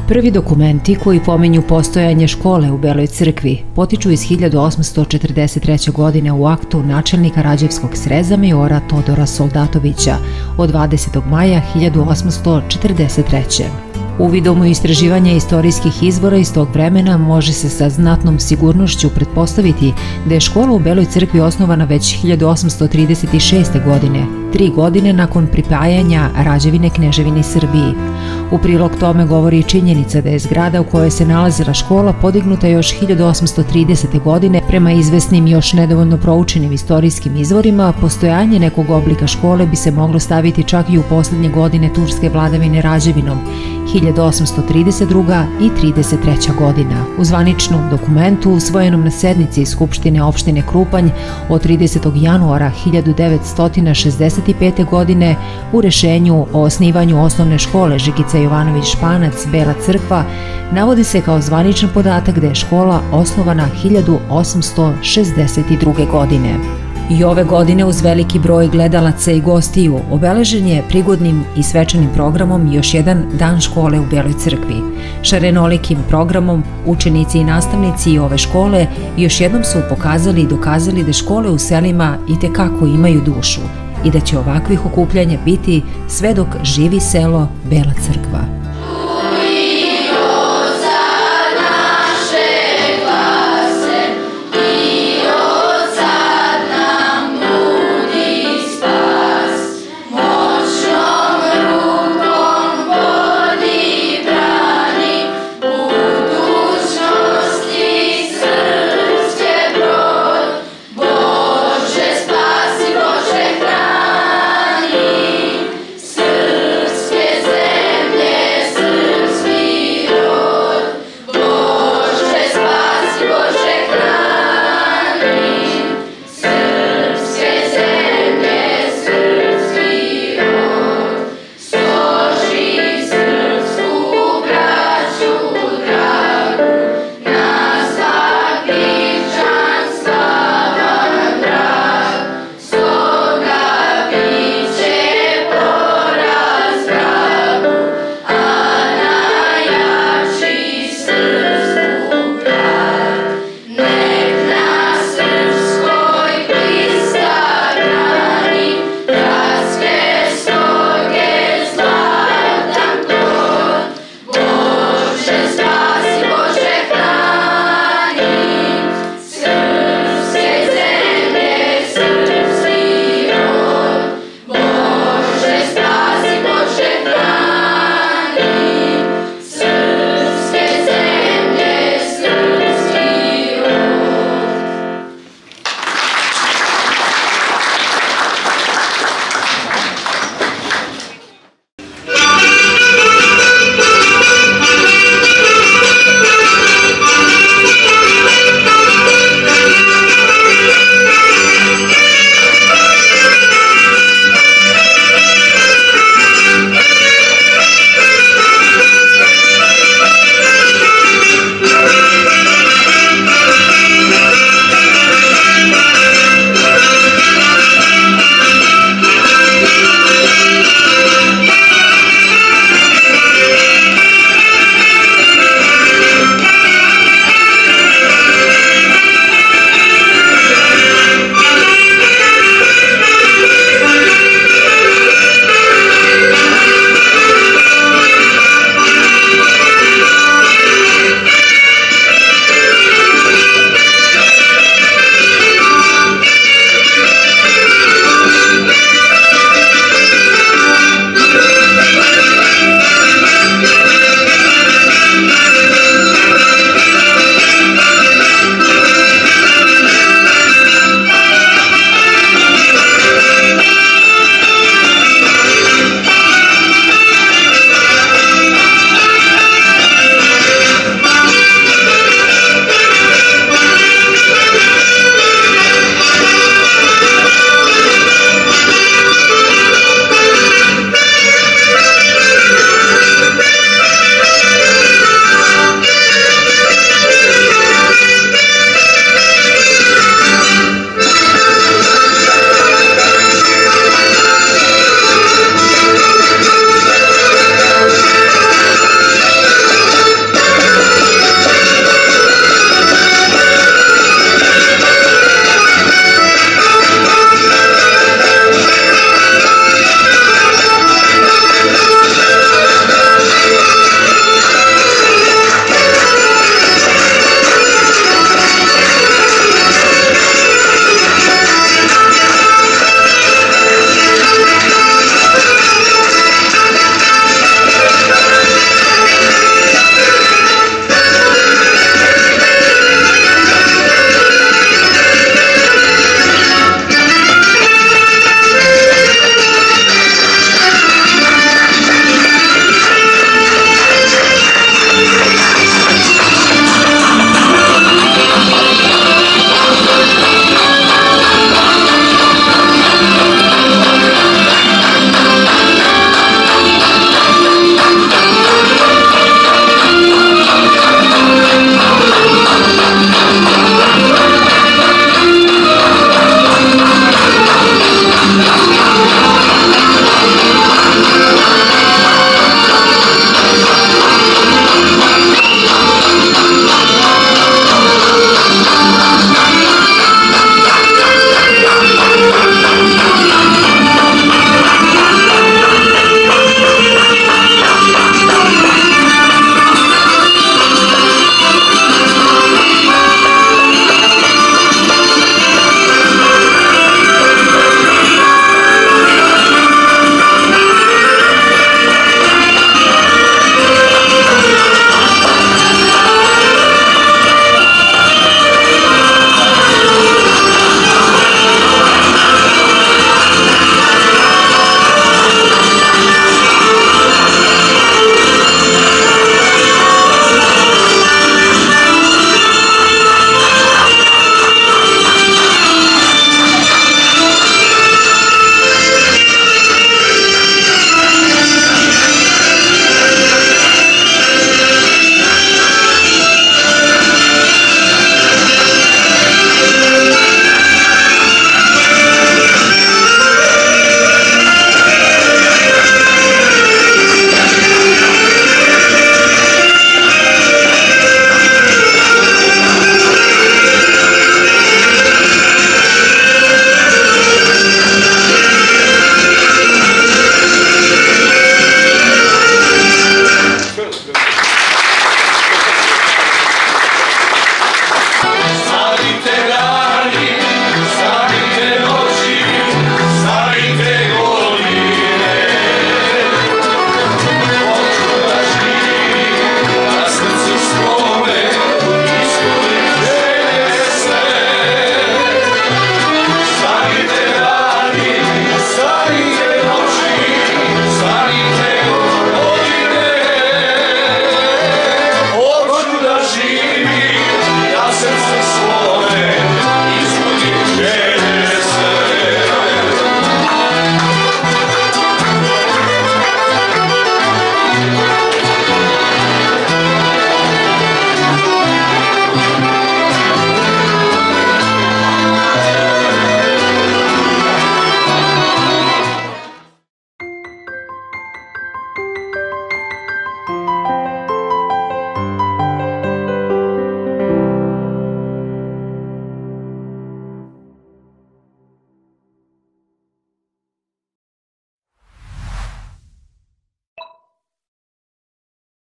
Prvi dokumenti koji pominju postojanje škole u Beloj crkvi potiču iz 1843. godine u aktu načelnika Rađevskog sreza majora Todora Soldatovića od 20. maja 1843. Uvidom u istraživanje istorijskih izvora iz tog vremena može se sa znatnom sigurnošću pretpostaviti da je škola u Beloj crkvi osnovana već 1836. godine, 3 godine nakon pripajanja Rađevine Kneževini Srbiji. U prilog tome govori i činjenica da je zgrada u kojoj se nalazila škola podignuta još 1830. godine. Prema izvesnim i još nedovoljno proučenim istorijskim izvorima, postojanje nekog oblika škole bi se moglo staviti čak i u poslednje godine turske vladavine Rađevinom, 1832. i 33. godina. U zvaničnom dokumentu usvojenom na sednici Skupštine opštine Krupanj od 30. januara 1965. godine u rešenju o osnivanju osnovne škole Žikica Jovanović Španac, Bela crkva, navodi se kao zvaničan podatak da je škola osnovana 1862. godine. I ove godine uz veliki broj gledalaca i gostiju obeležen je prigodnim i svečanim programom još jedan dan škole u Beloj crkvi. Šarenolikim programom učenici i nastavnici ove škole još jednom su pokazali i dokazali da škole u selima itekako imaju dušu i da će ovakvih okupljanja biti sve dok živi selo Bela crkva.